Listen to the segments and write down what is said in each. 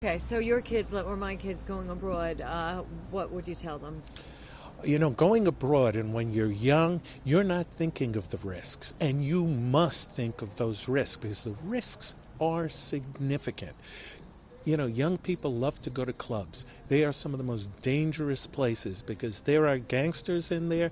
Okay, so your kids or my kids going abroad, what would you tell them? You know, going abroad and when you're young, you're not thinking of the risks. And you must think of those risks because the risks are significant. You know, young people love to go to clubs. They are some of the most dangerous places because there are gangsters in there,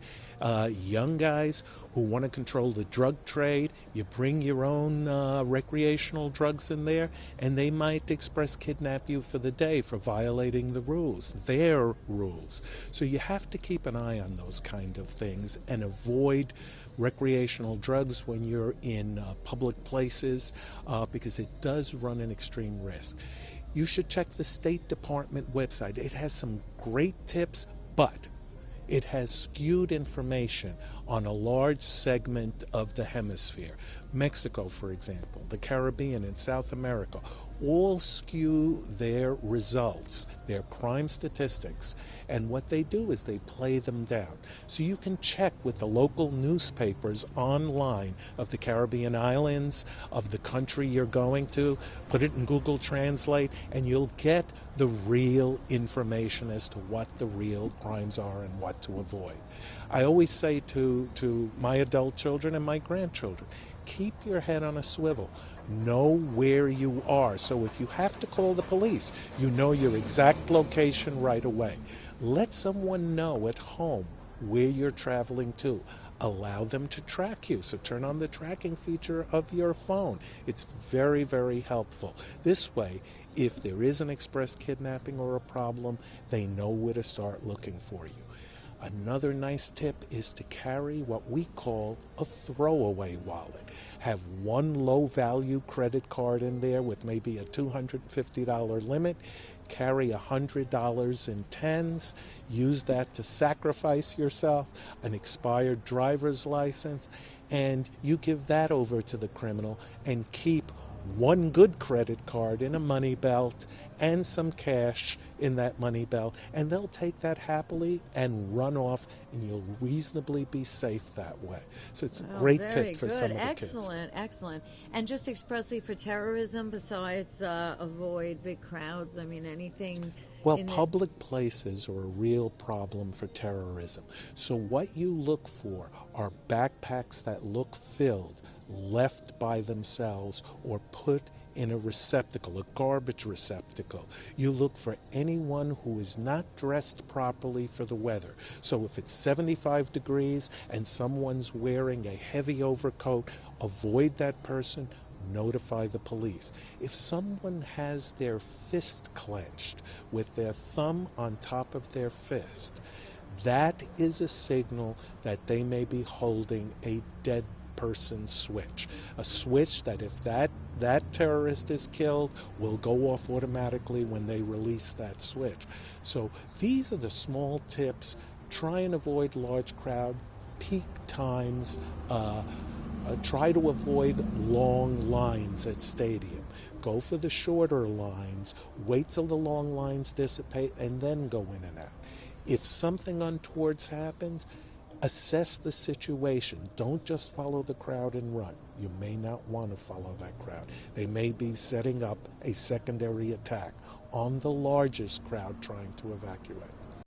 young guys who want to control the drug trade. You bring your own recreational drugs in there, and they might express kidnap you for the day for violating the rules, their rules. So you have to keep an eye on those kind of things and avoid recreational drugs when you're in public places because it does run an extreme risk. You should check the State Department website. It has some great tips, but it has skewed information on a large segment of the hemisphere. Mexico, for example, the Caribbean and South America all skew their results, their crime statistics, and what they do is they play them down. So you can check with the local newspapers online of the Caribbean islands, of the country you're going to, put it in Google Translate, and you'll get the real information as to what the real crimes are and what to avoid. I always say to my adult children and my grandchildren, keep your head on a swivel. Know where you are. So if you have to call the police, you know your exact location right away. Let someone know at home where you're traveling to. Allow them to track you. So turn on the tracking feature of your phone. It's very, very helpful. This way, if there is an express kidnapping or a problem, they know where to start looking for you. Another nice tip is to carry what we call a throwaway wallet. Have one low value credit card in there with maybe a $250 limit. Carry $100 in tens. Use that to sacrifice yourself, an expired driver's license, and you give that over to the criminal and keep one good credit card in a money belt and some cash in that money belt, and they'll take that happily and run off, and you'll reasonably be safe that way. So it's a Oh, great very tip for good. some of the kids. Excellent, excellent. And just expressly for terrorism, besides avoid big crowds, I mean, anything Well, in it? public places are a real problem for terrorism. So what you look for are backpacks that look filled, left by themselves, or put in a receptacle, a garbage receptacle. You look for anyone who is not dressed properly for the weather. So if it's 75 degrees and someone's wearing a heavy overcoat, avoid that person. Notify the police. If someone has their fist clenched with their thumb on top of their fist, that is a signal that they may be holding a dead person switch. A switch that if that terrorist is killed will go off automatically when they release that switch. So these are the small tips. Try and avoid large crowd, peak times, try to avoid long lines at stadium. Go for the shorter lines, wait till the long lines dissipate, and then go in and out. If something untoward happens, assess the situation. Don't just follow the crowd and run. You may not want to follow that crowd. They may be setting up a secondary attack on the largest crowd trying to evacuate.